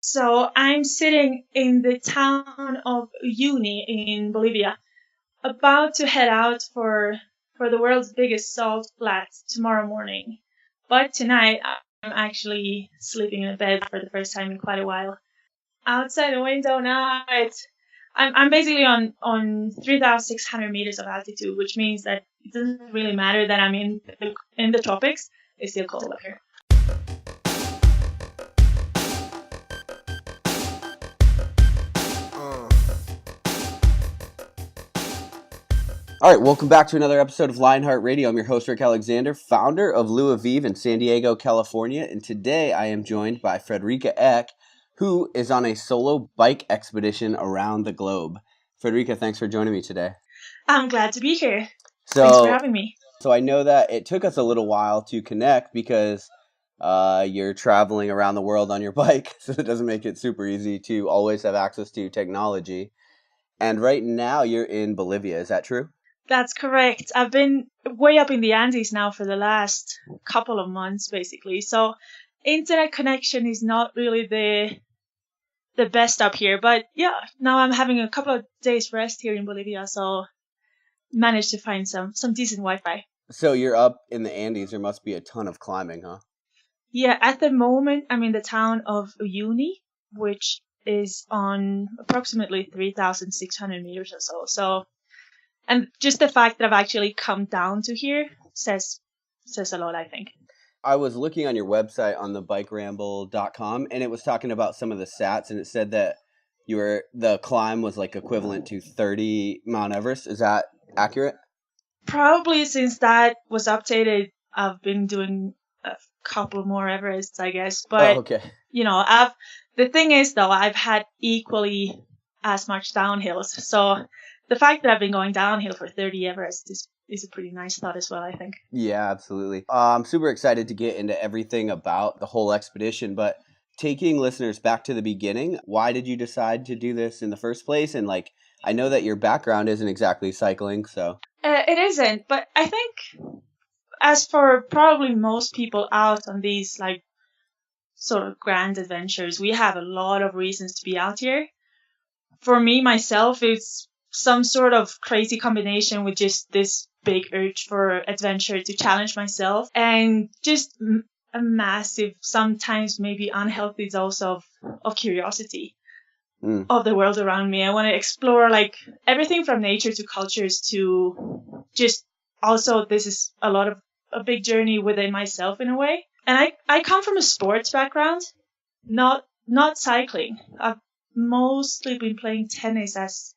So I'm sitting in the town of Uyuni in Bolivia, about to head out for the world's biggest salt flats tomorrow morning. But tonight I'm actually sleeping in a bed for the first time in quite a while. Outside the window now, I'm basically on 3,600 meters of altitude, which means that it doesn't really matter that I'm in the tropics. It's still cold up here. All right, welcome back to another episode of Lionheart Radio. I'm your host, Rick Alexander, founder of Lou Aviv in San Diego, California. And today I am joined by Fredrika Ek, who is on a solo bike expedition around the globe. Fredrika, thanks for joining me today. I'm glad to be here. Thanks for having me. So I know that it took us a little while to connect because you're traveling around the world on your bike, so it doesn't make it super easy to always have access to technology. And right now you're in Bolivia, is that true? That's correct. I've been way up in the Andes now for the last couple of months, basically. So internet connection is not really the best up here. But yeah, now I'm having a couple of days rest here in Bolivia, so managed to find some decent Wi-Fi. So you're up in the Andes. There must be a ton of climbing, huh? Yeah, at the moment I'm in the town of Uyuni, which is on approximately 3,600 meters or so. So. And just the fact that I've actually come down to here says a lot, I think. I was looking on your website on the bikeramble.com, and it was talking about some of the stats, and it said that the climb was like equivalent to 30 Mount Everest. Is that accurate? Probably since that was updated, I've been doing a couple more Everests, I guess. But, okay. The thing is, though, I've had equally as much downhills. So the fact that I've been going downhill for 30 Everest is a pretty nice thought as well, I think. Yeah, absolutely. I'm super excited to get into everything about the whole expedition, but taking listeners back to the beginning, why did you decide to do this in the first place? And I know that your background isn't exactly cycling, so. It isn't, but I think as for probably most people out on these sort of grand adventures, we have a lot of reasons to be out here. For me, myself, it's some sort of crazy combination with just this big urge for adventure to challenge myself and just a massive, sometimes maybe unhealthy dose of curiosity of the world around me. I want to explore everything from nature to cultures to just also this is a big journey within myself in a way. And I come from a sports background, not cycling. I've mostly been playing tennis as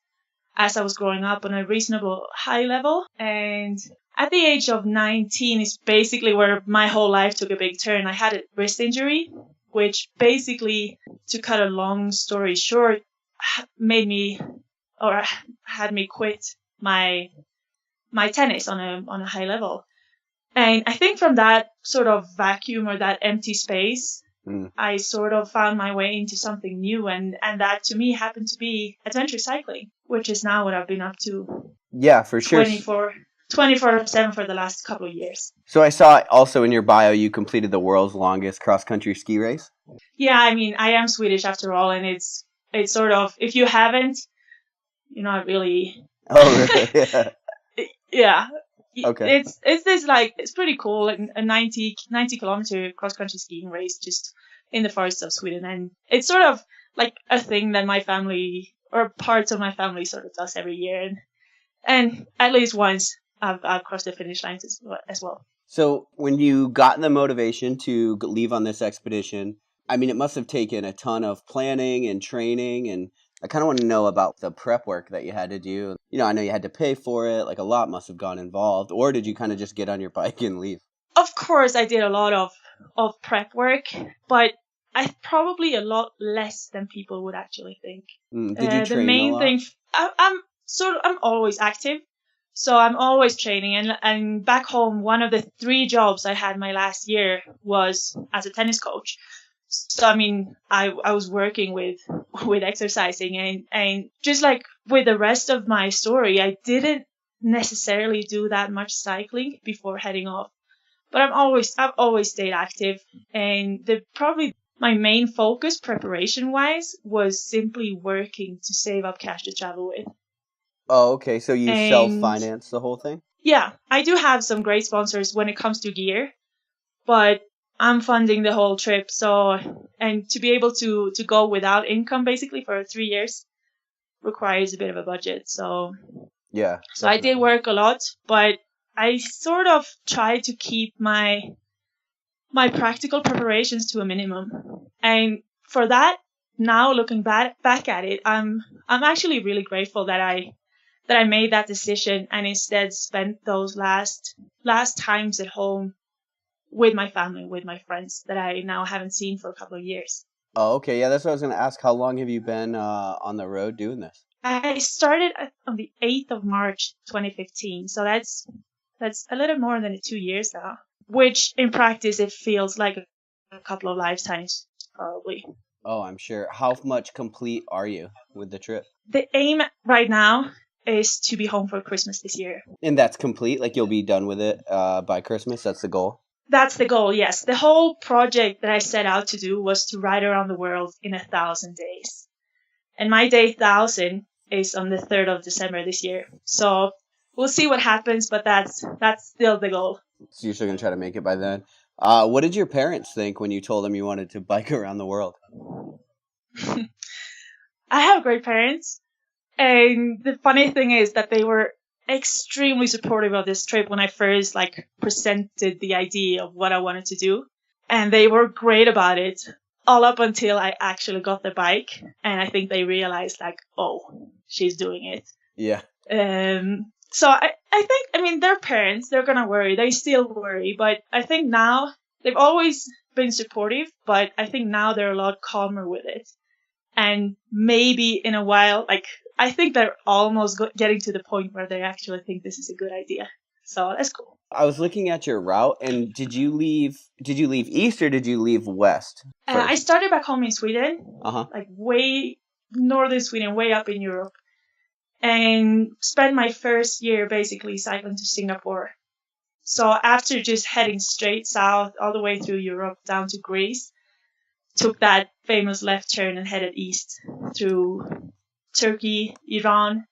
I was growing up on a reasonable high level. And at the age of 19 is basically where my whole life took a big turn. I had a wrist injury, which basically, to cut a long story short, had me quit my tennis on a high level. And I think from that sort of vacuum or that empty space, I sort of found my way into something new, and that to me happened to be adventure cycling, which is now what I've been up to. Yeah, for sure. 24/7 for the last couple of years. So I saw also in your bio you completed the world's longest cross-country ski race. Yeah, I mean, I am Swedish after all, and it's sort of, if you haven't, you're not really. Oh, really? Yeah. Yeah. Okay. It's this it's pretty cool, a 90 kilometer cross country skiing race just in the forests of Sweden, and it's sort of like a thing that my family or parts of my family sort of does every year, and at least once I've crossed the finish line as well. So when you got the motivation to leave on this expedition, I mean, it must have taken a ton of planning and training, and I kind of want to know about the prep work that you had to do. I know you had to pay for it, a lot must have gone involved, or did you kind of just get on your bike and leave? Of course, I did a lot of prep work, but I probably a lot less than people would actually think. Did you train the main a lot? thing, I'm always active, so I'm always training. And back home, one of the 3 jobs I had my last year was as a tennis coach. So, I mean, I was working with exercising and just like with the rest of my story, I didn't necessarily do that much cycling before heading off, but I've always stayed active. And probably my main focus preparation wise was simply working to save up cash to travel with. Oh, okay. So you And self-finance the whole thing? yeah, I do have some great sponsors when it comes to gear, but I'm funding the whole trip. So, and to be able to go without income basically for 3 years requires a bit of a budget. So Yeah, I did definitely. work a lot, but I sort of tried to keep my practical preparations to a minimum. And for that, now looking back at it, I'm actually really grateful that I made that decision and instead spent those last times at home with my family, with my friends that I now haven't seen for a couple of years. Oh, okay. Yeah, that's what I was going to ask. How long have you been on the road doing this? I started on the 8th of March 2015, so that's a little more than 2 years now, which in practice it feels like a couple of lifetimes probably. Oh, I'm sure. How much complete are you with the trip? The aim right now is to be home for Christmas this year. And that's complete? Like you'll be done with it by Christmas? That's the goal? That's the goal, yes. The whole project that I set out to do was to ride around the world in 1,000 days. And my day 1,000 is on the 3rd of December this year. So we'll see what happens, but that's still the goal. So you're still going to try to make it by then. What did your parents think when you told them you wanted to bike around the world? I have great parents. And the funny thing is that they were extremely supportive of this trip when I first presented the idea of what I wanted to do. And they were great about it all up until I actually got the bike. And I think they realized oh, she's doing it. Yeah. So I think, I mean, their parents, they're going to worry. They still worry. But I think now they've always been supportive, but I think now they're a lot calmer with it. And maybe in a while, I think they're almost getting to the point where they actually think this is a good idea. So that's cool. I was looking at your route, and did you leave east or did you leave west first? I started back home in Sweden, Uh-huh. way northern Sweden, way up in Europe, and spent my first year basically cycling to Singapore. So after just heading straight south all the way through Europe down to Greece, took that famous left turn and headed east through Turkey, Iran,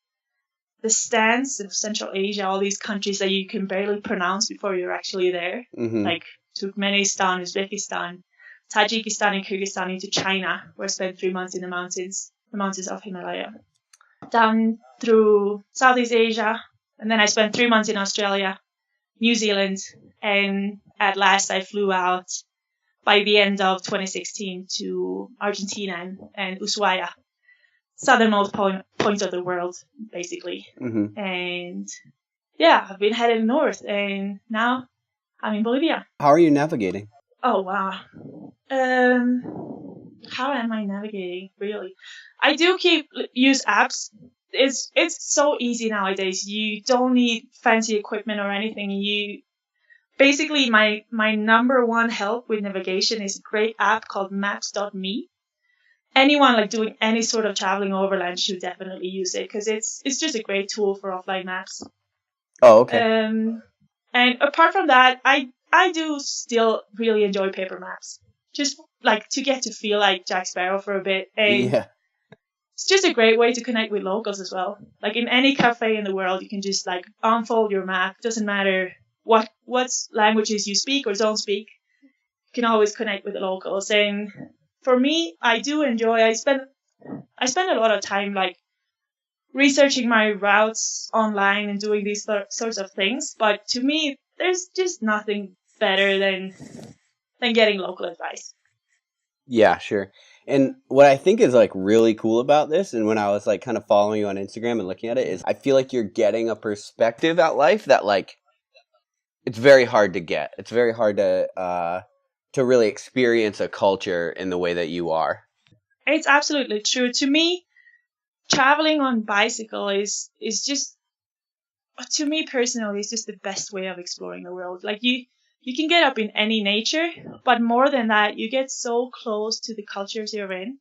the stands of Central Asia, all these countries that you can barely pronounce before you're actually there, Mm-hmm. like Turkmenistan, Uzbekistan, Tajikistan, and Kyrgyzstan, into China, where I spent 3 months in the mountains of Himalaya, down through Southeast Asia, and then I spent 3 months in Australia, New Zealand, and at last I flew out by the end of 2016 to Argentina and Ushuaia, southernmost point of the world, basically. Mm-hmm. And yeah, I've been headed north, and now I'm in Bolivia. How are you navigating? Oh, wow. How am I navigating, really? I do use apps. It's so easy nowadays. You don't need fancy equipment or anything. Basically, my number one help with navigation is a great app called maps.me. Anyone doing any sort of traveling overland should definitely use it because it's just a great tool for offline maps. Oh, okay. And apart from that, I do still really enjoy paper maps. Just to get to feel like Jack Sparrow for a bit. And Yeah. it's just a great way to connect with locals as well. In any cafe in the world, you can just unfold your map. Doesn't matter what languages you speak or don't speak. You can always connect with the locals. And for me, I do enjoy. I spend a lot of time researching my routes online and doing these sorts of things. But to me, there's just nothing better than getting local advice. Yeah, sure. And what I think is really cool about this, and when I was kind of following you on Instagram and looking at it, is I feel like you're getting a perspective at life that it's very hard to get. It's very hard to really experience a culture in the way that you are. It's absolutely true. To me, traveling on bicycle is just, to me personally, is just the best way of exploring the world. You can get up in any nature, but more than that, you get so close to the cultures you're in.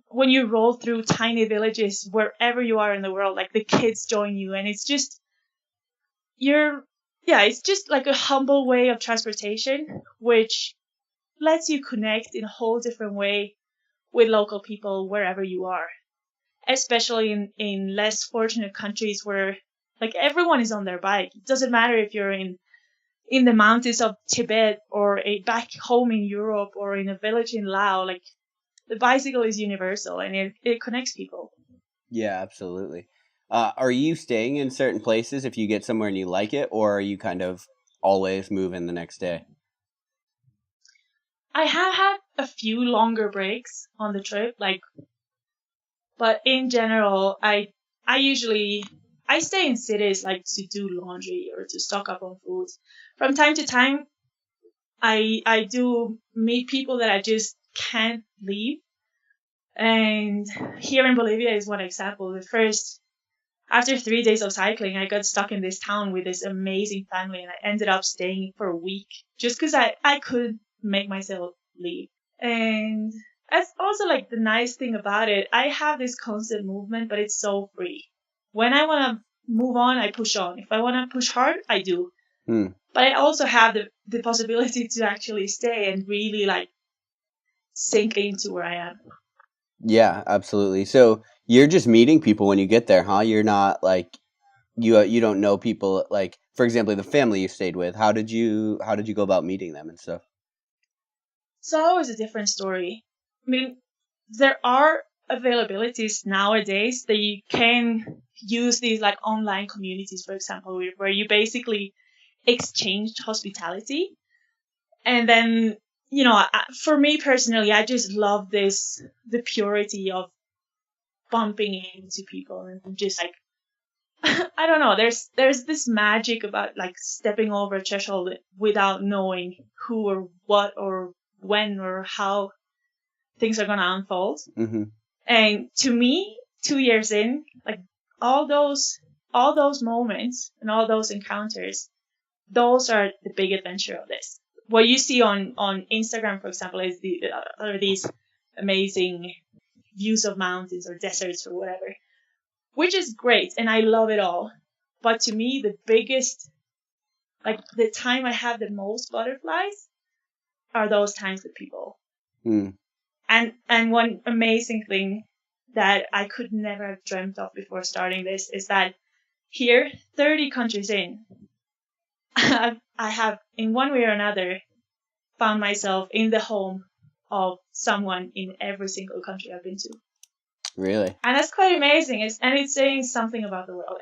When you roll through tiny villages wherever you are in the world, the kids join you, and it's just it's just a humble way of transportation, which lets you connect in a whole different way with local people wherever you are, especially in less fortunate countries where like everyone is on their bike. It doesn't matter if you're in the mountains of Tibet or back home in Europe or in a village in Laos. Like the bicycle is universal and it connects people. Yeah, absolutely. Are you staying in certain places if you get somewhere and you like it, or are you kind of always moving the next day? I have had a few longer breaks on the trip, but in general, I stay in cities like to do laundry or to stock up on food. From time to time, I do meet people that I just can't leave. And here in Bolivia is one example. After 3 days of cycling, I got stuck in this town with this amazing family, and I ended up staying for a week just because I couldn't make myself leave. And that's also like the nice thing about it. I have this constant movement, but it's so free. When I want to move on, I push on. If I want to push hard, I do. Hmm. But I also have the possibility to actually stay and really like sink into where I am. Yeah, absolutely. So you're just meeting people when you get there, huh? You're not like you don't know people, like for example the family you stayed with. How did you go about meeting them and stuff? It's always a different story. I mean, there are availabilities nowadays that you can use these like online communities, for example, where you basically exchange hospitality. And then, for me personally, I just love the purity of bumping into people and just like, I don't know, there's this magic about like stepping over a threshold without knowing who or what or when or how things are going to unfold. Mm-hmm. And to me, 2 years in, like all those moments and all those encounters, those are the big adventure of this. What you see on Instagram, for example, are these amazing views of mountains or deserts or whatever, which is great, and I love it all. But to me, the biggest, like the time I have the most butterflies, are those times with people. Hmm. And one amazing thing that I could never have dreamt of before starting this is that here, 30 countries in, I have, in one way or another, found myself in the home of someone in every single country I've been to. Really? And that's quite amazing. It's saying something about the world.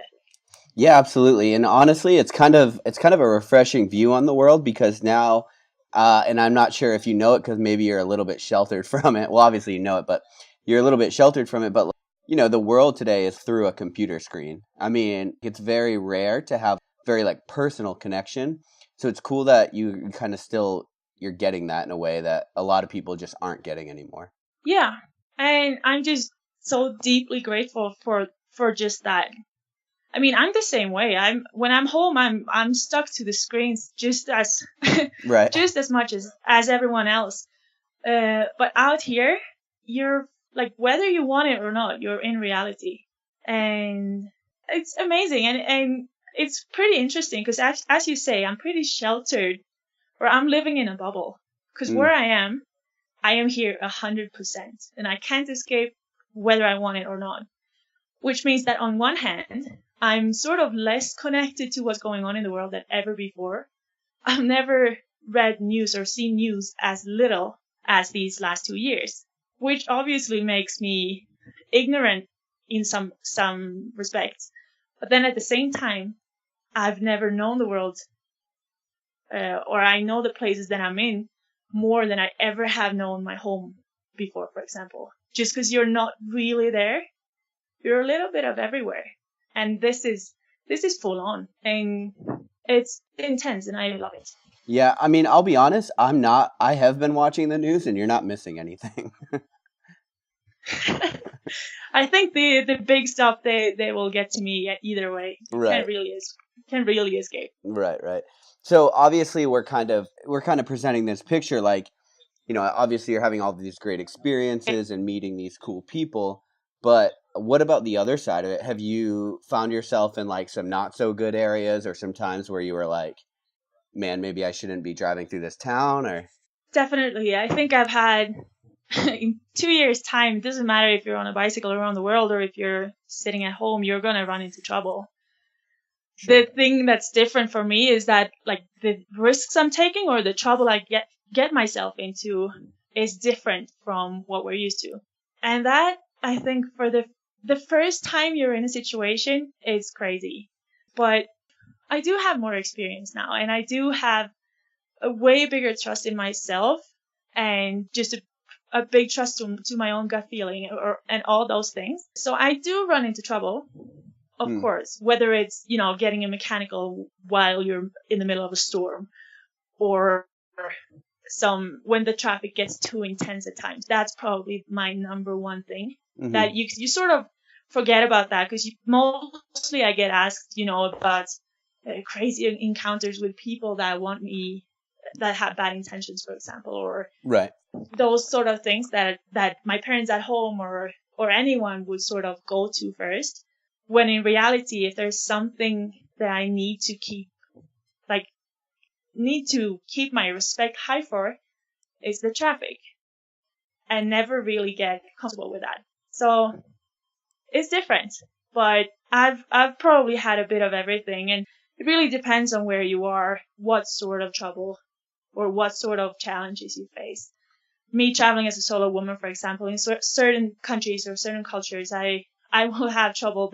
Yeah, absolutely. And honestly, it's kind of a refreshing view on the world because now, and I'm not sure if you know it because maybe you're a little bit sheltered from it. Well, obviously you know it, but you're a little bit sheltered from it. But the world today is through a computer screen. I mean, it's very rare to have very like personal connection. So it's cool that you kind of still you're getting that in a way that a lot of people just aren't getting anymore. Yeah. And I'm just so deeply grateful for just that. I mean, I'm the same way. When I'm home, I'm stuck to the screens just as Right. just as much as everyone else. But out here, you're like whether you want it or not, you're in reality, and it's amazing. And it's pretty interesting because as you say, I'm pretty sheltered, or I'm living in a bubble. Because Mm. where I am here 100%, and I can't escape whether I want it or not. Which means that on one hand, I'm sort of less connected to what's going on in the world than ever before. I've never read news or seen news as little as these last 2 years, which obviously makes me ignorant in some respects. But then at the same time, I've never known the world, or I know the places that I'm in more than I ever have known my home before, for example. Just because you're not really there, you're a little bit of everywhere. And this is full on, and it's intense, and I love it. Yeah, I mean, I'll be honest, I'm not. I have been watching the news, and you're not missing anything. I think the big stuff they will get to me either way. You Right, can't really escape. right, right. So obviously, we're kind of presenting this picture, like obviously you're having all these great experiences and meeting these cool people, but what about the other side of it? Have you found yourself in like some not so good areas, or some times where you were like, man, maybe I shouldn't be driving through this town, or? Definitely. I think I've had in 2 years' time, it doesn't matter if you're on a bicycle around the world or if you're sitting at home, you're going to run into trouble. Sure. The thing that's different for me is that like the risks I'm taking or the trouble I get myself into is different from what we're used to. And that, I think, for the first time you're in a situation is crazy. But I do have more experience now, and I do have a way bigger trust in myself and just a big trust to my own gut feeling and all those things. So I do run into trouble, of course, whether it's, getting a mechanical while you're in the middle of a storm or when the traffic gets too intense at times. That's probably my number one thing that you sort of forget about that because mostly I get asked, about crazy encounters with people that want me, that have bad intentions, for example, or Right. those sort of things that my parents at home or anyone would sort of go to first. When in reality, if there's something that I need to keep my respect high for, is the traffic, and never really get comfortable with that. So it's different, but I've probably had a bit of everything, and it really depends on where you are, what sort of trouble or what sort of challenges you face. Me traveling as a solo woman, for example, in certain countries or certain cultures, I will have trouble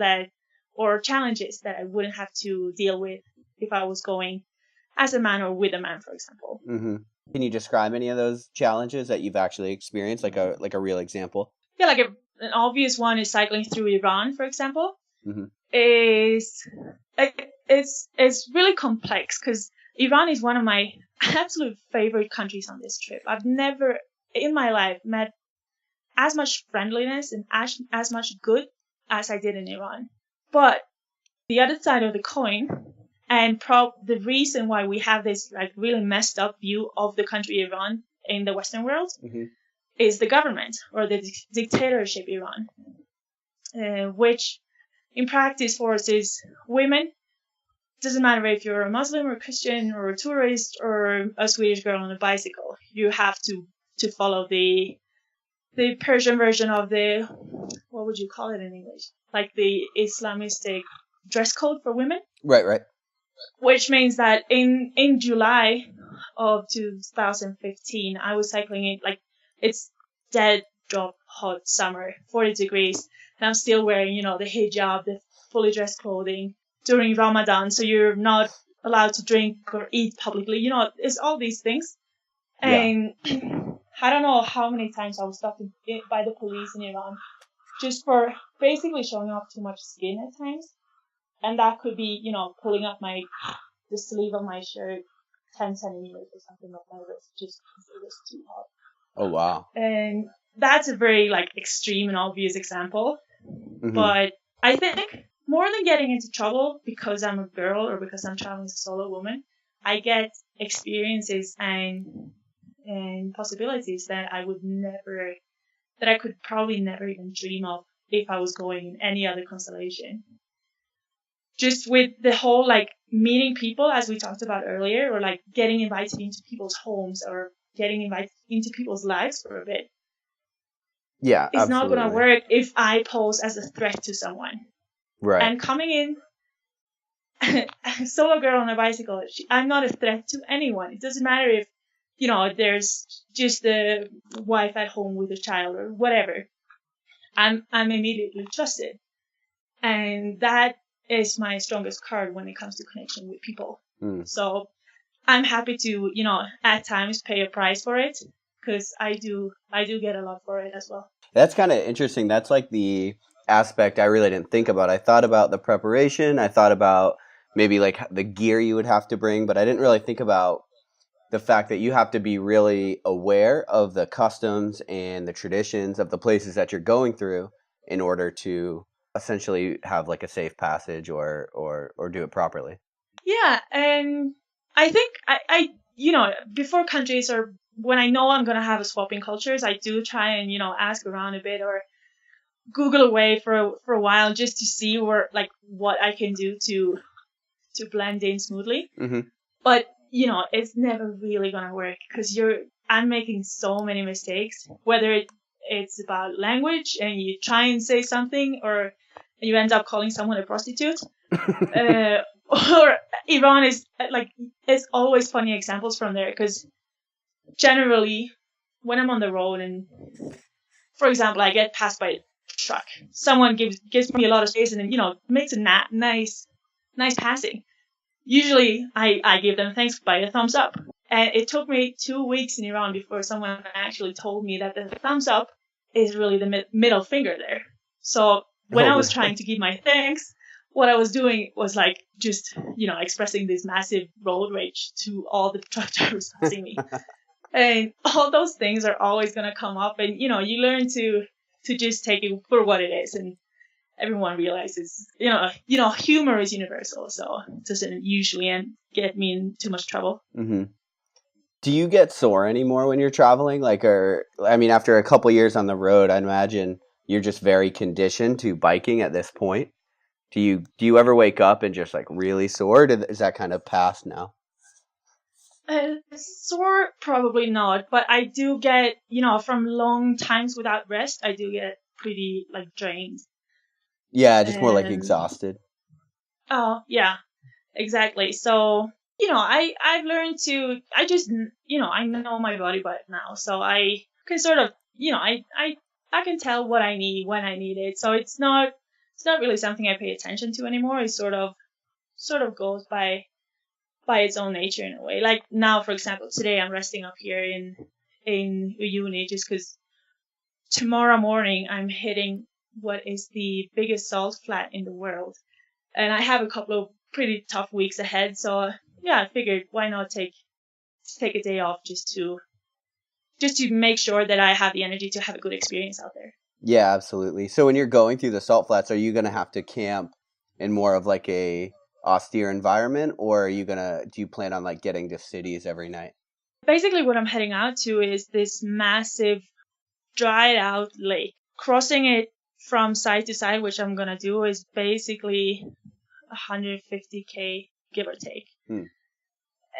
or challenges that I wouldn't have to deal with if I was going as a man or with a man, for example. Mm-hmm. Can you describe any of those challenges that you've actually experienced, like a real example? Yeah, like an obvious one is cycling through Iran, for example. Mm-hmm. It's really complex because Iran is one of my absolute favorite countries on this trip. I've never in my life met as much friendliness and as much good as I did in Iran. But the other side of the coin, and the reason why we have this like really messed up view of the country Iran in the Western world, is the government or the dictatorship Iran, which in practice forces women. Doesn't matter if you're a Muslim or a Christian or a tourist or a Swedish girl on a bicycle, you have to follow the Persian version of what would you call it in English? Like the Islamistic dress code for women. Right. Which means that in July of 2015, I was cycling it like it's dead drop hot summer, 40 degrees, and I'm still wearing, the hijab, the fully dressed clothing during Ramadan, so you're not allowed to drink or eat publicly. It's all these things. And I don't know how many times I was stopped by the police in Iran just for basically showing off too much skin at times. And that could be, pulling up the sleeve of my shirt 10 centimeters or something like my wrist just because it was too hot. Oh, wow. And that's a very, extreme and obvious example. Mm-hmm. But I think more than getting into trouble because I'm a girl or because I'm traveling as a solo woman, I get experiences and possibilities that I could probably never even dream of if I was going in any other constellation. Just with the whole, meeting people, as we talked about earlier, or, getting invited into people's homes or getting invited into people's lives for a bit. Yeah, it's not going to work if I pose as a threat to someone. Right. And coming in, a solo girl on a bicycle, I'm not a threat to anyone. It doesn't matter if, there's just a wife at home with a child or whatever. I'm immediately trusted. And that is my strongest card when it comes to connection with people. So I'm happy to, at times pay a price for it because I do get a lot for it as well. That's kind of interesting. That's the aspect I really didn't think about. I thought about the preparation. I thought about maybe the gear you would have to bring, but I didn't really think about the fact that you have to be really aware of the customs and the traditions of the places that you're going through in order to essentially have a safe passage or do it properly. Yeah, and I think I before countries or when I know I'm going to have a swap in cultures, I do try and, ask around a bit or Google away for a while just to see what I can do to blend in smoothly. Mm-hmm. But, it's never really going to work because I'm making so many mistakes, whether it's about language and you try and say something or you end up calling someone a prostitute. Or Iran is like, it's always funny examples from there because generally when I'm on the road and, for example, I get passed by a truck, someone gives me a lot of space and then, makes a nice passing. Usually I give them thanks by a thumbs up. And it took me 2 weeks in Iran before someone actually told me that the thumbs up is really the middle finger there. So when I was trying to give my thanks, what I was doing was like just, expressing this massive road rage to all the truck drivers passing me. And all those things are always going to come up. And, you learn to just take it for what it is. And everyone realizes, humor is universal. So it doesn't usually get me in too much trouble. Mm-hmm. Do you get sore anymore when you're traveling? After a couple years on the road, I imagine you're just very conditioned to biking at this point. Do you ever wake up and just like really sore? Is that kind of past now? Sore, probably not, but I do get, from long times without rest, I do get pretty like drained. Yeah, just more like exhausted. Oh, yeah, exactly. So, I've learned to, I just, I know my body by now, so I can sort of, I can tell what I need when I need it. So it's not really something I pay attention to anymore. It sort of goes by its own nature in a way. Like now, for example, today I'm resting up here in Uyuni just because tomorrow morning I'm hitting what is the biggest salt flat in the world, and I have a couple of pretty tough weeks ahead. So yeah, I figured why not take a day off just to make sure that I have the energy to have a good experience out there. Yeah, absolutely. So when you're going through the salt flats, are you going to have to camp in more of like a austere environment, or do you plan on like getting to cities every night? Basically what I'm heading out to is this massive dried out lake. Crossing it from side to side, which I'm going to do, is basically 150k, give or take.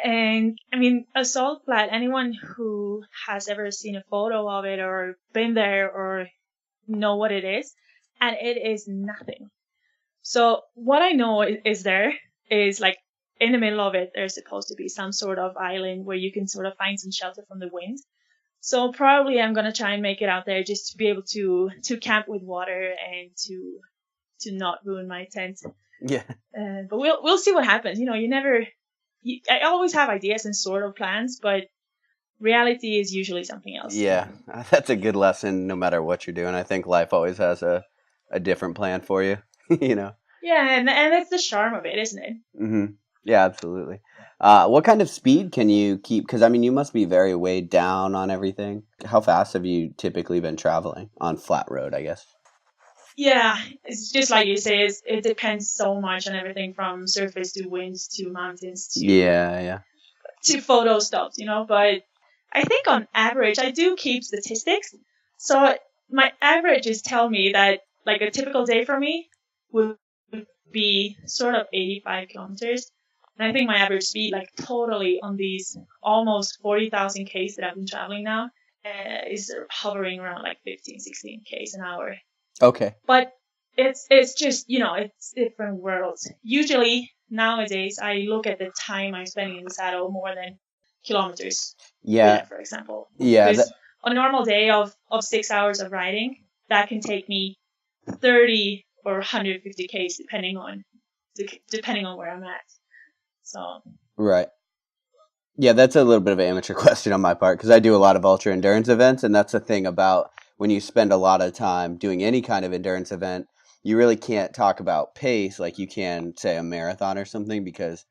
And I mean, a salt flat, anyone who has ever seen a photo of it or been there or know what it is, and it is nothing. So what I know is there is like in the middle of it, there's supposed to be some sort of island where you can sort of find some shelter from the wind. So probably I'm going to try and make it out there just to be able to camp with water and to not ruin my tent. Yeah. But we'll see what happens. I always have ideas and sort of plans, but reality is usually something else. Yeah, that's a good lesson no matter what you're doing. I think life always has a different plan for you, Yeah, and that's the charm of it, isn't it? Mm-hmm. Yeah, absolutely. What kind of speed can you keep? Because, you must be very weighed down on everything. How fast have you typically been traveling on flat road, I guess? Yeah, it's just like you say, it depends so much on everything from surface to winds to mountains to photo stops, but I think on average, I do keep statistics. So my averages tell me that like a typical day for me would be sort of 85 kilometers. And I think my average speed, like totally on these almost 40,000 Ks that I've been traveling now, is hovering around like 15, 16 Ks an hour. Okay. But it's just, it's different worlds. Usually nowadays I look at the time I'm spending in the saddle more than kilometers. Yeah. For example. Yeah. Because on a normal day of 6 hours of riding, that can take me 30 or 150 Ks depending on where I'm at. So. Right. Yeah, that's a little bit of an amateur question on my part because I do a lot of ultra endurance events, and that's the thing about when you spend a lot of time doing any kind of endurance event, you really can't talk about pace like you can, say, a marathon or something because,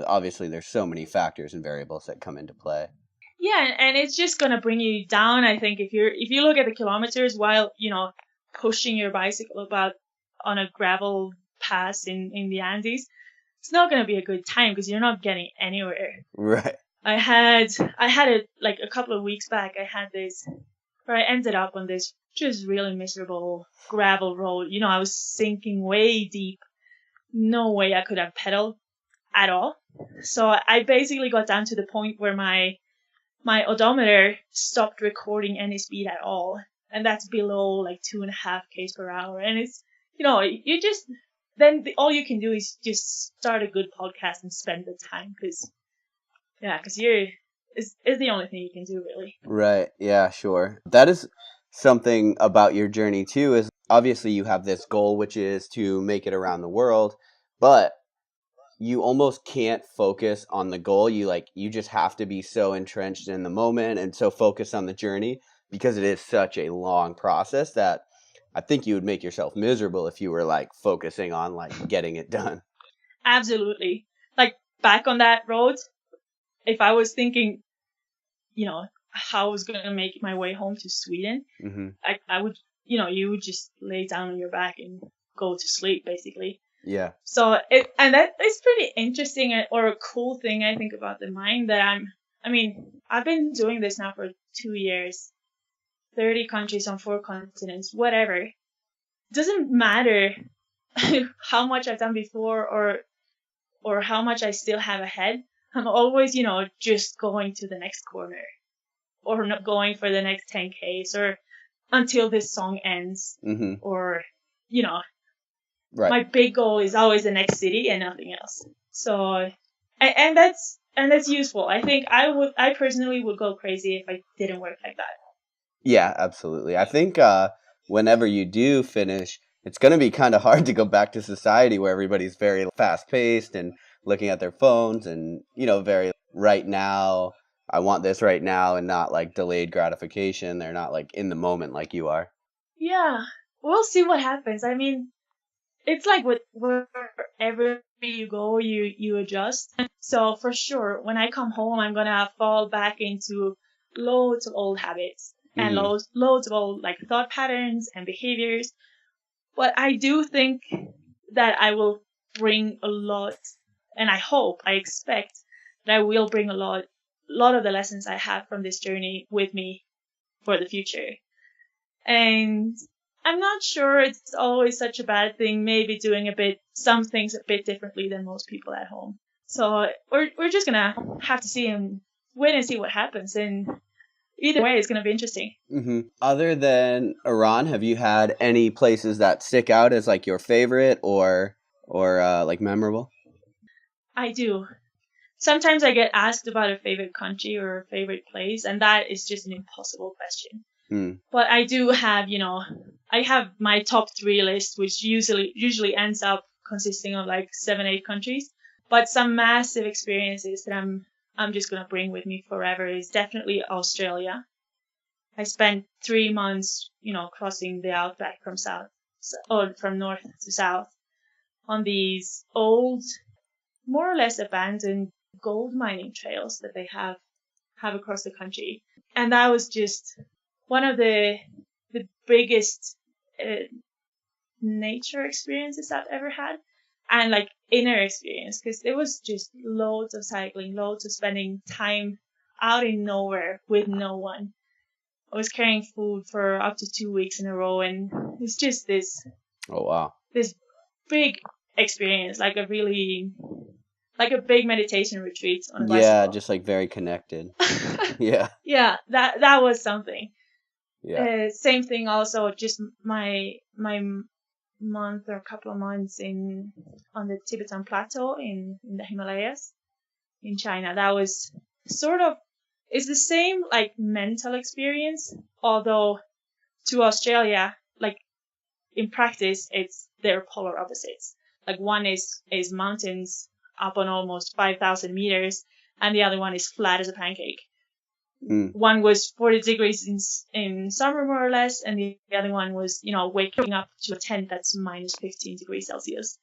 obviously there's so many factors and variables that come into play. Yeah, and it's just going to bring you down, I think, if you look at the kilometers while, pushing your bicycle about on a gravel pass in the Andes, it's not going to be a good time because you're not getting anywhere. Right. I had it like a couple of weeks back. I had this where I ended up on this just really miserable gravel road. I was sinking way deep. No way I could have pedaled at all. So I basically got down to the point where my my odometer stopped recording any speed at all. And that's below like 2.5 k's per hour. And it's, you just, then all you can do is just start a good podcast and spend the time. Cause it's the only thing you can do really. Right. Yeah, sure. That is something about your journey too, is obviously you have this goal, which is to make it around the world, but you almost can't focus on the goal. You just have to be so entrenched in the moment and so focused on the journey, because it is such a long process that I think you would make yourself miserable if you were like focusing on like getting it done. Absolutely. Like back on that road, if I was thinking, how I was going to make my way home to Sweden, Mm-hmm. I would, you would just lay down on your back and go to sleep basically. Yeah. So that is pretty interesting, or a cool thing I think about the mind that I've been doing this now for 2 years, 30 countries on 4 continents, whatever. Doesn't matter how much I've done before or how much I still have ahead. I'm always, just going to the next corner or not going for the next 10Ks or until this song ends, Mm-hmm. or, Right. my big goal is always the next city and nothing else. So, and that's useful. I think I personally would go crazy if I didn't work like that. Yeah, absolutely. I think whenever you do finish, it's going to be kind of hard to go back to society where everybody's very fast paced and looking at their phones and, very right now. I want this right now, and not like delayed gratification. They're not like in the moment like you are. Yeah, we'll see what happens. I mean, it's like wherever you go, you adjust. So for sure, when I come home, I'm gonna fall back into loads of old habits and Mhm. loads of old like thought patterns and behaviors. But I do think that I will bring a lot, and I expect that I will bring a lot of the lessons I have from this journey with me for the future. And I'm not sure it's always such a bad thing, maybe doing some things a bit differently than most people at home. So we're just gonna have to wait and see what happens. And either way, it's gonna be interesting. Mhm. Other than Iran, have you had any places that stick out as like your favorite or like memorable? I do. Sometimes I get asked about a favorite country or a favorite place, and that is just an impossible question. Hmm. But I do have, I have my top 3 list, which usually ends up consisting of like 7, 8 countries. But some massive experiences that I'm just gonna bring with me forever is definitely Australia. I spent 3 months, crossing the outback from north to south on these old, more or less abandoned gold mining trails that they have across the country. And that was just one of the biggest uh, nature experiences I've ever had, and like inner experience, because it was just loads of cycling, loads of spending time out in nowhere with no one. I was carrying food for up to 2 weeks in a row, and it's just Oh wow. this big experience, like a big meditation retreat on a Yeah, bicycle. just like very connected. Yeah. Yeah, that was something. Yeah. Same thing also, just my month or a couple of months on the Tibetan plateau in the Himalayas in China. That was sort of, it's the same like mental experience, although to Australia, like in practice, they're polar opposites. Like one is mountains up on almost 5,000 meters, and the other one is flat as a pancake. Mm. One was 40 degrees in summer, more or less, and the other one was, waking up to a tent that's minus 15 degrees Celsius.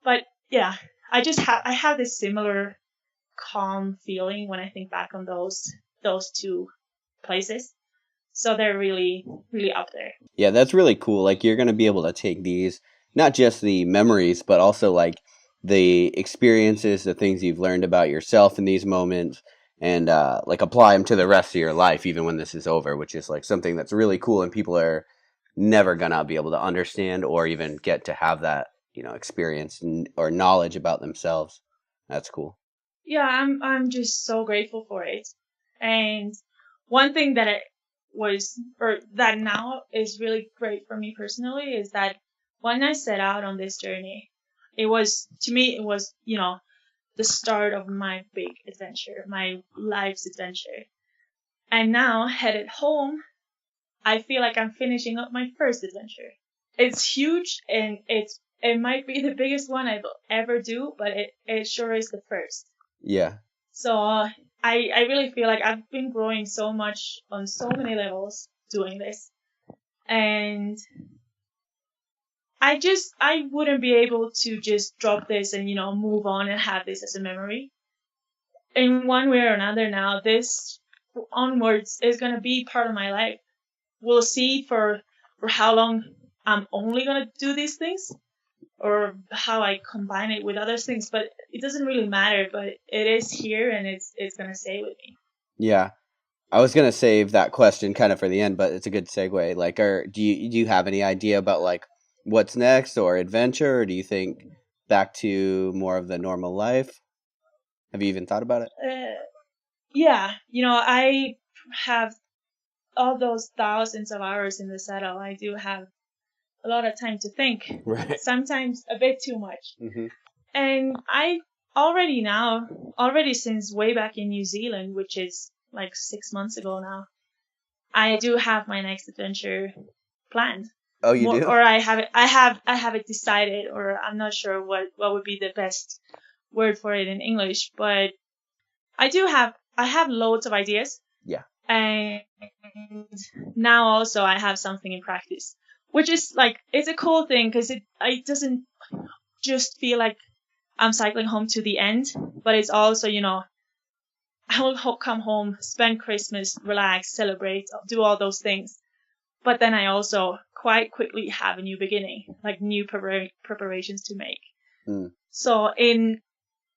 But yeah, I have this similar calm feeling when I think back on those 2 places. So they're really, really up there. Yeah, that's really cool. Like you're going to be able to take these, not just the memories, but also like the experiences, the things you've learned about yourself in these moments, and like apply them to the rest of your life, even when this is over, which is like something that's really cool, and people are never going to be able to understand or even get to have that, experience or knowledge about themselves. That's cool. Yeah, I'm just so grateful for it. And one thing that that now is really great for me personally is that when I set out on this journey, to me, it was, the start of my big adventure, my life's adventure. And now, headed home, I feel like I'm finishing up my first adventure. It's huge, and it might be the biggest one I will ever do, but it sure is the first. Yeah. So I really feel like I've been growing so much on so many levels doing this. And I wouldn't be able to just drop this and, move on and have this as a memory. In one way or another now, this onwards is going to be part of my life. We'll see for how long I'm only going to do these things or how I combine it with other things, but it doesn't really matter, but it is here and it's going to stay with me. Yeah. I was going to save that question kind of for the end, but it's a good segue. Like, do you have any idea about like what's next or adventure, or do you think back to more of the normal life? Have you even thought about it? Yeah, I have all those thousands of hours in the saddle. I do have a lot of time to think. Right. Sometimes a bit too much. Mm-hmm. And I already since way back in New Zealand, which is like 6 months ago now, I do have my next adventure planned. Oh, you do? Or I have it decided, or I'm not sure what would be the best word for it in English, but I have loads of ideas. Yeah. And now also I have something in practice, which is like, it's a cool thing because it doesn't just feel like I'm cycling home to the end, but it's also, I will come home, spend Christmas, relax, celebrate, do all those things. But then I also quite quickly have a new beginning, like new preparations to make. Mm. So in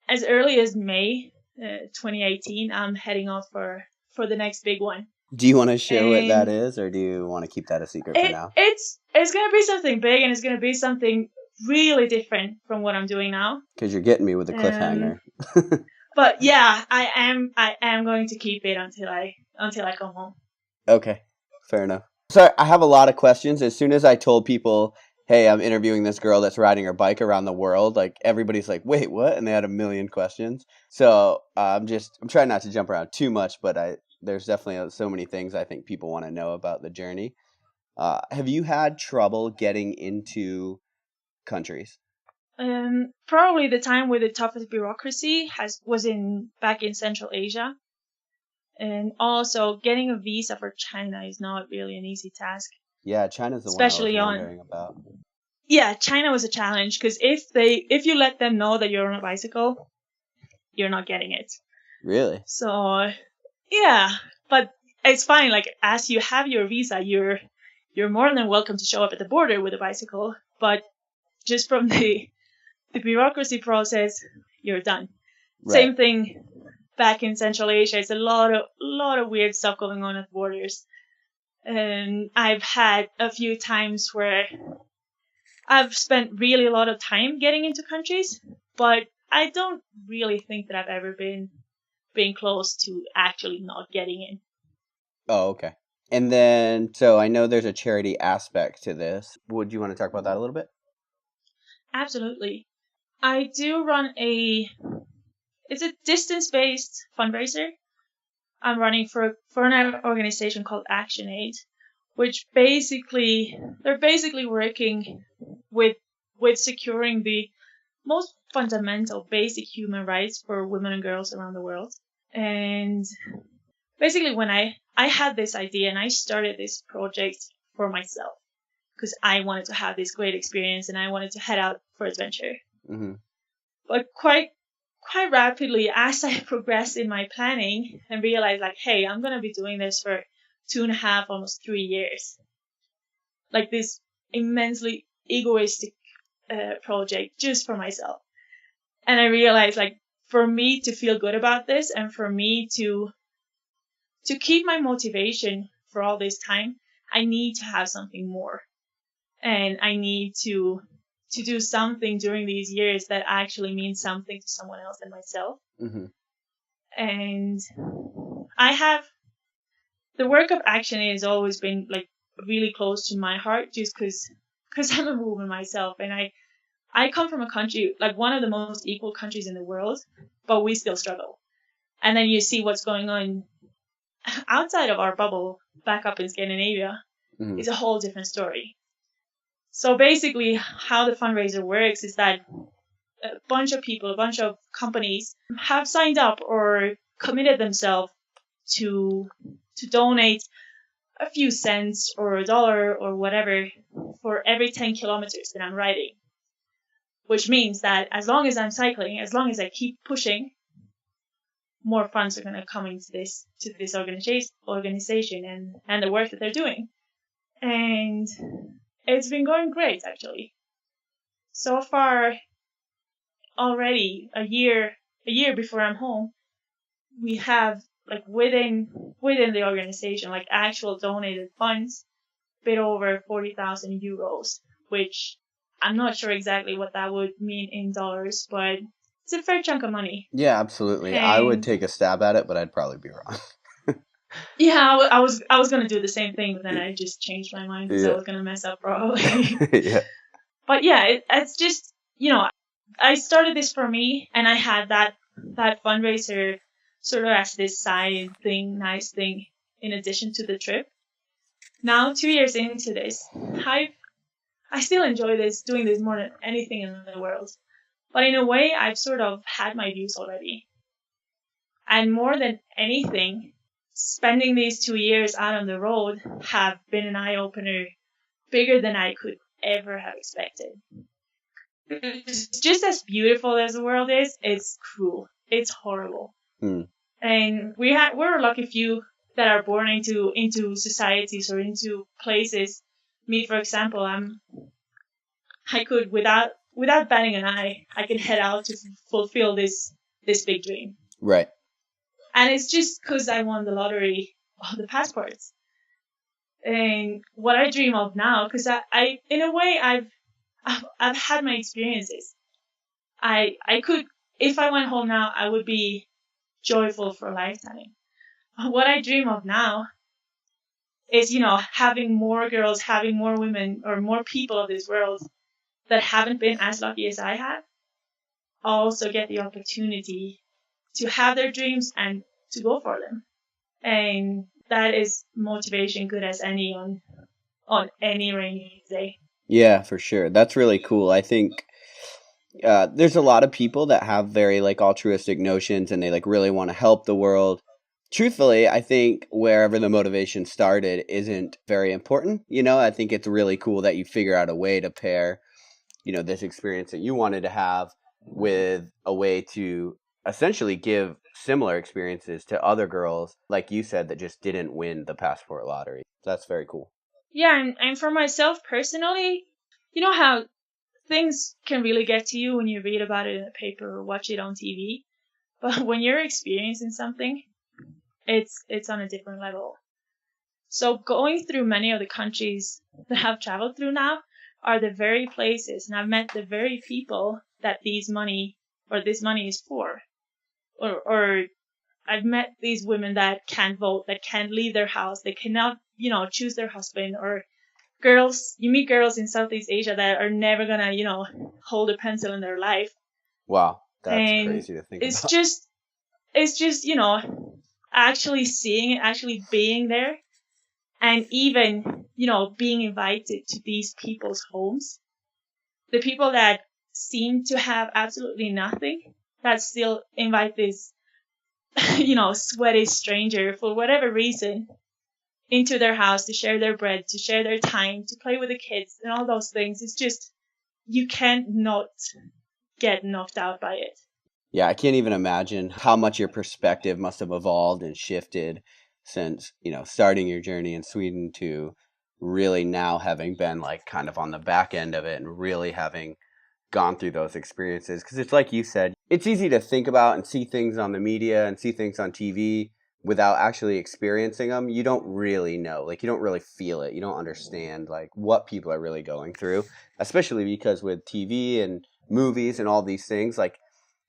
as early as May 2018, I'm heading off for the next big one. Do you want to share what that is, or do you want to keep that a secret for now? It's going to be something big, and it's going to be something really different from what I'm doing now. Because you're getting me with a cliffhanger. But yeah, I am going to keep it until I come home. Okay, fair enough. So I have a lot of questions. As soon as I told people, hey, I'm interviewing this girl that's riding her bike around the world, like everybody's like, wait, what? And they had a million questions. So I'm trying not to jump around too much, but there's definitely so many things I think people want to know about the journey. Have you had trouble getting into countries? Probably the time with the toughest bureaucracy was back in Central Asia. And also, getting a visa for China is not really an easy task. Yeah, China's the one I was wondering about. Yeah, China was a challenge because if you let them know that you're on a bicycle, you're not getting it. Really? So, yeah, but it's fine. Like, as you have your visa, you're more than welcome to show up at the border with a bicycle. But just from the bureaucracy process, you're done. Right. Same thing back in Central Asia. It's a lot of weird stuff going on at borders. And I've had a few times where I've spent really a lot of time getting into countries, but I don't really think that I've ever been close to actually not getting in. Oh, okay. And then, so I know there's a charity aspect to this. Would you want to talk about that a little bit? Absolutely. I do run it's a distance-based fundraiser. I'm running for an organization called ActionAid, which they're basically working with securing the most fundamental basic human rights for women and girls around the world. And basically when I had this idea and I started this project for myself because I wanted to have this great experience and I wanted to head out for adventure. Mm-hmm. But quite rapidly, as I progressed in my planning and realized, like, hey, I'm going to be doing this for 2.5, almost 3 years. Like this immensely egoistic project just for myself. And I realized, like, for me to feel good about this and for me to keep my motivation for all this time, I need to have something more. And I need to do something during these years that actually means something to someone else than myself. Mm-hmm. And I have the work of action has always been like really close to my heart, just because I'm a woman myself, and I come from a country like one of the most equal countries in the world, but we still struggle. And then you see what's going on outside of our bubble, back up in Scandinavia, Mhm. is a whole different story. So basically, how the fundraiser works is that a bunch of people, a bunch of companies have signed up or committed themselves to donate a few cents or a dollar or whatever for every 10 kilometers that I'm riding. Which means that as long as I'm cycling, as long as I keep pushing, more funds are going to come into this organization and the work that they're doing. And it's been going great, actually. So far, already a year before I'm home, we have like within the organization, like actual donated funds, bit over 40,000 euros, which I'm not sure exactly what that would mean in dollars, but it's a fair chunk of money. Yeah, absolutely. I would And take a stab at it, but I'd probably be wrong. yeah, I was gonna do the same thing, but then I just changed my mind because I Yeah. was gonna mess up probably. Yeah. But yeah, it's just I started this for me, and I had that fundraiser sort of as this side thing, nice thing, in addition to the trip. Now 2 years into this, I still enjoy doing this more than anything in the world. But in a way, I've sort of had my views already. And more than anything, spending these 2 years out on the road have been an eye opener bigger than I could ever have expected. It's just as beautiful as the world is, it's cruel. It's horrible. Hmm. And we're a lucky few that are born into societies or into places. Me, for example, I could without batting an eye, I could head out to fulfill this big dream. Right. And it's just because I won the lottery of the passports. And what I dream of now, because I in a way I've had my experiences. I could, if I went home now, I would be joyful for a lifetime. What I dream of now is, having more girls, having more women, or more people of this world that haven't been as lucky as I have, also get the opportunity to have their dreams and to go for them. And that is motivation good as any on any rainy day. Yeah, for sure. That's really cool. I think there's a lot of people that have very like altruistic notions and they like really want to help the world. Truthfully, I think wherever the motivation started isn't very important. I think it's really cool that you figure out a way to pair, this experience that you wanted to have with a way to essentially give similar experiences to other girls, like you said, that just didn't win the passport lottery. That's very cool. Yeah, and for myself personally, you know how things can really get to you when you read about it in a paper or watch it on TV. But when you're experiencing something, it's on a different level. So going through many of the countries that I've traveled through now are the very places, and I've met the very people that this money is for. Or I've met these women that can't vote, that can't leave their house, they cannot, choose their husband, or you meet girls in Southeast Asia that are never gonna, hold a pencil in their life. Wow, that's And crazy to think it's about. just, actually seeing it, actually being there, and even, being invited to these people's homes. The people that seem to have absolutely nothing, that still invite this, sweaty stranger for whatever reason into their house to share their bread, to share their time, to play with the kids and all those things. It's just, you can't not get knocked out by it. Yeah, I can't even imagine how much your perspective must have evolved and shifted since, starting your journey in Sweden to really now having been like kind of on the back end of it and really having gone through those experiences. Because it's like you said, it's easy to think about and see things on the media and see things on TV without actually experiencing them. You don't really know, like you don't really feel it. You don't understand like what people are really going through, especially because with TV and movies and all these things, like,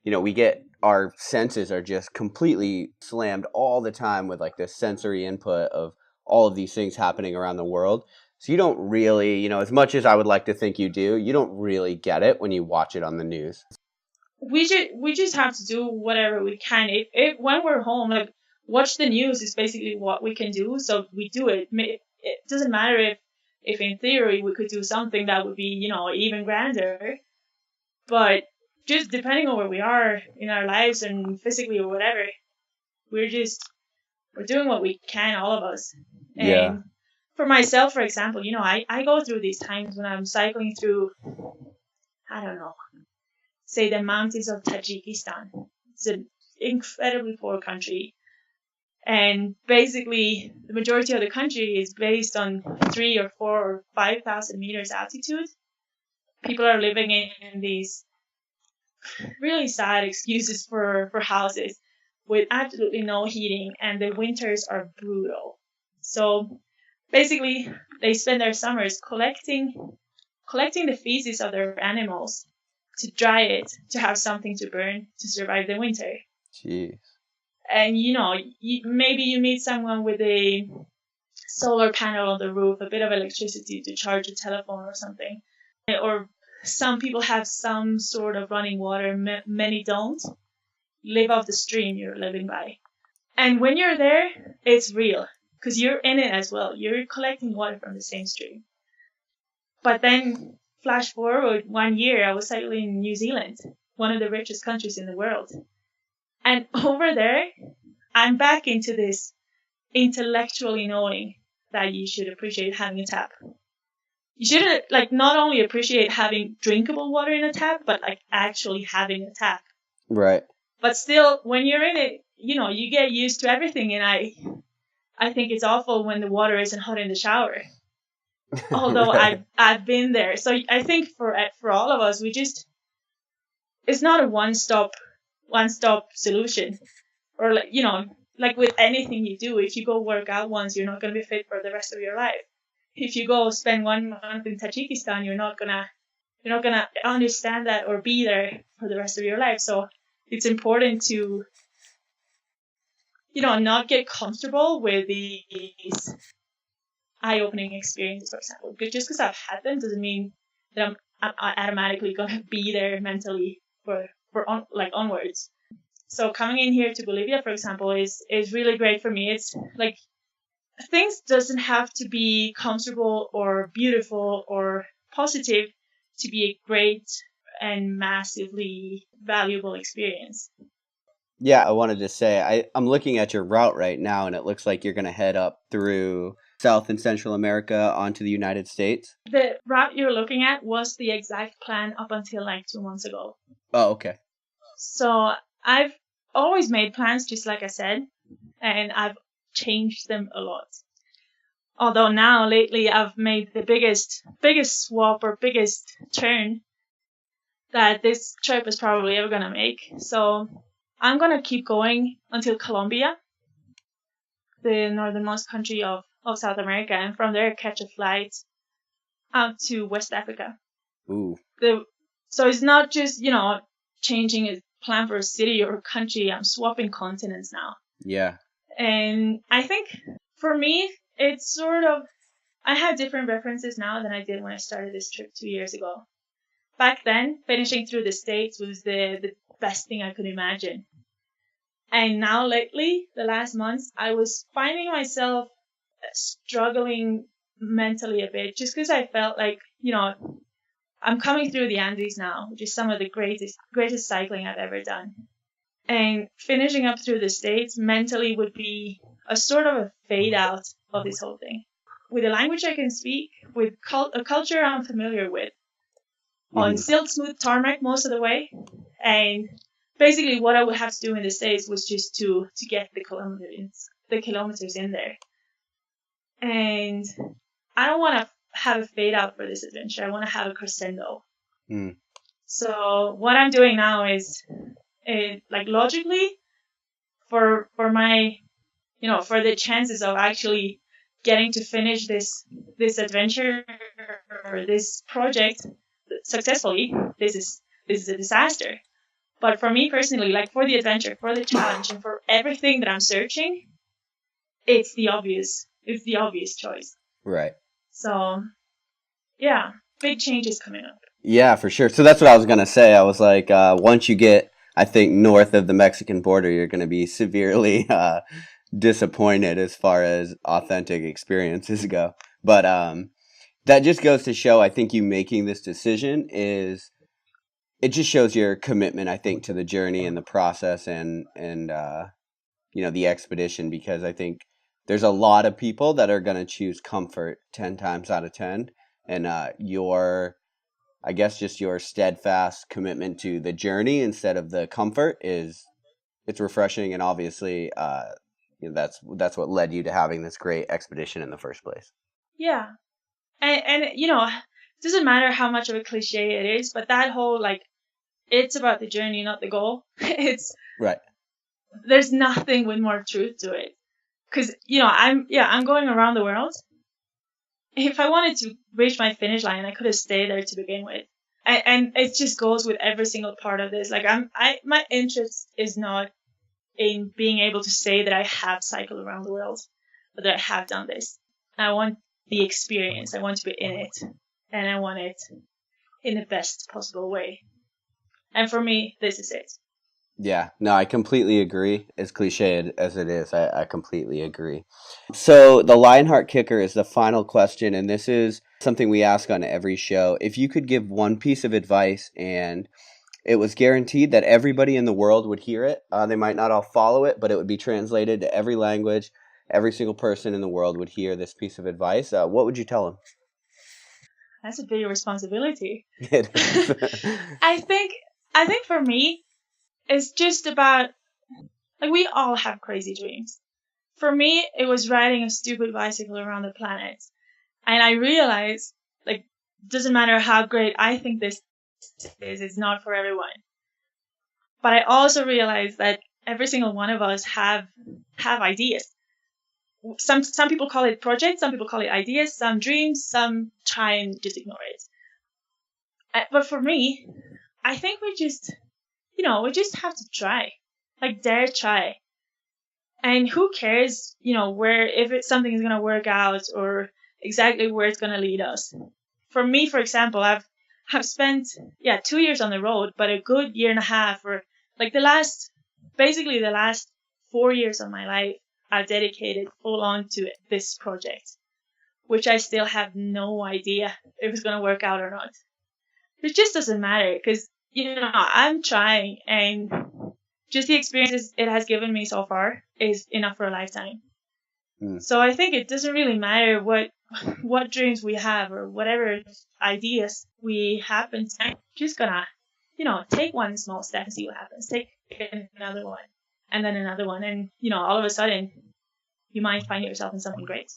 we get our senses are just completely slammed all the time with like this sensory input of all of these things happening around the world. So you don't really, as much as I would like to think you do, you don't really get it when you watch it on the news. We just have to do whatever we can. If when we're home, like watch the news is basically what we can do. So we do it. It doesn't matter if in theory we could do something that would be even grander, but just depending on where we are in our lives and physically or whatever, we're doing what we can, all of us. Yeah. And for myself, for example, I go through these times when I'm cycling through, I don't know, say the mountains of Tajikistan. It's an incredibly poor country. And basically, the majority of the country is based on 3 or 4 or 5,000 meters altitude. People are living in these really sad excuses for houses with absolutely no heating, and the winters are brutal. So basically, they spend their summers collecting the feces of their animals to dry it, to have something to burn to survive the winter. Jeez. And maybe you meet someone with a solar panel on the roof, a bit of electricity to charge a telephone or something. Or some people have some sort of running water, many don't. Live off the stream you're living by. And when you're there, it's real, because you're in it as well. You're collecting water from the same stream. But then, flash forward 1 year, I was cycling in New Zealand, one of the richest countries in the world. And over there, I'm back into this intellectually knowing that you should appreciate having a tap. You should not only appreciate having drinkable water in a tap, but actually having a tap. Right. But still, when you're in it, you get used to everything. And I think it's awful when the water isn't hot in the shower. Although Right. I've been there. So I think for all of us, it's not a one stop solution. Or like with anything you do, if you go work out once, you're not going to be fit for the rest of your life. If you go spend 1 month in Tajikistan, you're not gonna understand that or be there for the rest of your life. So it's important to not get comfortable with these eye-opening experiences, for example. Just because I've had them doesn't mean that I'm automatically gonna be there mentally for onwards. So coming in here to Bolivia, for example, is really great for me. It's like things doesn't have to be comfortable or beautiful or positive to be a great and massively valuable experience. Yeah, I wanted to say, I'm looking at your route right now, and it looks like you're going to head up through South and Central America onto the United States. The route you're looking at was the exact plan up until 2 months ago. Oh, okay. So I've always made plans, just like I said, and I've changed them a lot. Although now, lately, I've made the biggest swap or biggest turn that this trip is probably ever going to make. So I'm going to keep going until Colombia, the northernmost country of South America, and from there catch a flight out to West Africa. Ooh. So it's not just, changing a plan for a city or a country. I'm swapping continents now. Yeah. And I think for me, it's sort of, I have different references now than I did when I started this trip 2 years ago. Back then, finishing through the States was the best thing I could imagine. And now lately, the last months, I was finding myself struggling mentally a bit, just because I felt like, I'm coming through the Andes now, which is some of the greatest cycling I've ever done. And finishing up through the States mentally would be a sort of a fade out of this whole thing. With a language I can speak, with a culture I'm familiar with, on silk smooth tarmac most of the way, and basically what I would have to do in the States was just to get the kilometers in there. And I don't want to have a fade out for this adventure. I want to have a crescendo. So what I'm doing now is, logically, for my, for the chances of actually getting to finish this adventure or this project successfully, this is a disaster. But for me personally, like for the adventure, for the challenge, and for everything that I'm searching, it's the obvious choice. Right. So yeah, big changes coming up. Yeah, for sure. So that's what I was gonna say. I was like, once you get, I think, north of the Mexican border, you're gonna be severely disappointed as far as authentic experiences go. But that just goes to show, I think, you making this decision is, it just shows your commitment, I think, to the journey and the process and the expedition, because I think there's a lot of people that are gonna choose comfort 10 times out of 10, and I guess just your steadfast commitment to the journey instead of the comfort it's refreshing, and obviously that's what led you to having this great expedition in the first place. Yeah, and it doesn't matter how much of a cliche it is, but that whole like, it's about the journey, not the goal. It's Right. There's nothing with more truth to it, because I'm going around the world. If I wanted to reach my finish line, I could have stayed there to begin with. And it just goes with every single part of this. Like my interest is not in being able to say that I have cycled around the world, but that I have done this. I want the experience. I want to be in it, and I want it in the best possible way. And for me, this is it. Yeah, no, I completely agree. As cliche as it is, I completely agree. So the Lionheart Kicker is the final question, and this is something we ask on every show. If you could give one piece of advice and it was guaranteed that everybody in the world would hear it, they might not all follow it, but it would be translated to every language, every single person in the world would hear this piece of advice, what would you tell them? That's a big responsibility. It is. I think for me, it's just about, like, we all have crazy dreams. For me, it was riding a stupid bicycle around the planet. And I realized, like, doesn't matter how great I think this is, it's not for everyone. But I also realized that every single one of us have ideas. Some people call it projects, some people call it ideas, some dreams, some try and just ignore it. But for me, I think we just have to try. Like, dare try. And who cares, if something is going to work out or exactly where it's going to lead us. For me, for example, I've spent 2 years on the road, but a good year and a half, or like the last 4 years of my life, I've dedicated full on to this project, which I still have no idea if it's going to work out or not. It just doesn't matter, because I'm trying, and just the experiences it has given me so far is enough for a lifetime. So I think it doesn't really matter what dreams we have or whatever ideas we happen to. Just gonna, take one small step and see what happens. Take another one, and then another one, and all of a sudden, you might find yourself in something great.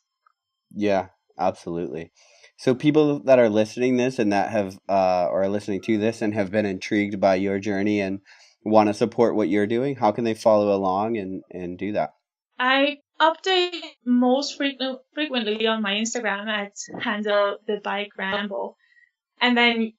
Yeah, absolutely. So people that are listening this and that have or are listening to this and have been intrigued by your journey and want to support what you're doing, how can they follow along and do that? I update most frequently on my Instagram at handle the Bike Ramble. And then,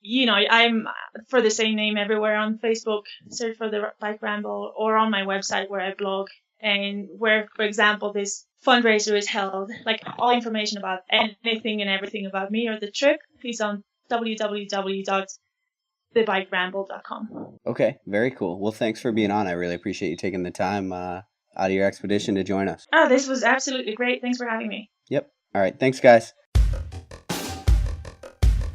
I'm for the same name everywhere on Facebook, search for the Bike Ramble, or on my website where I blog, and where, for example, this fundraiser is held. Like, all information about anything and everything about me or the trip is on www.thebikeramble.com. Okay, very cool. Well, thanks for being on. I really appreciate you taking the time out of your expedition to join us. Oh, this was absolutely great. Thanks for having me. Yep. All right. Thanks, guys.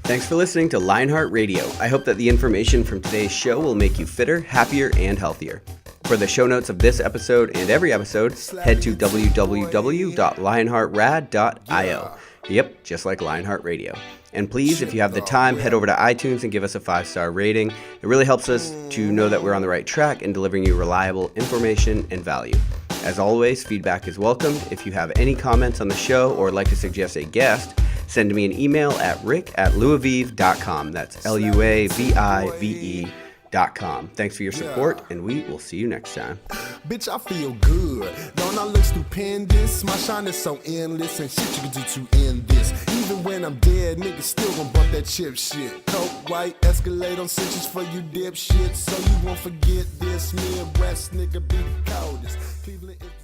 Thanks for listening to Lionheart Radio. I hope that the information from today's show will make you fitter, happier, and healthier. For the show notes of this episode and every episode, head to www.lionheartrad.io. Yep, just like Lionheart Radio. And please, if you have the time, head over to iTunes and give us a 5-star rating. It really helps us to know that we're on the right track in delivering you reliable information and value. As always, feedback is welcomed. If you have any comments on the show or would like to suggest a guest, send me an email at rick@luavive.com. That's LUAVIVE.com. Thanks for your support, and we will see you next time. Bitch, I feel good. Don't I look stupendous? My shine is so endless, and shit you can do to end this. Even when when I'm dead, niggas still gon' bump that chip shit. Coke, white, Escalade on cinches for you dipshit. So you won't forget this, me and West nigga be the coldest. Cleveland is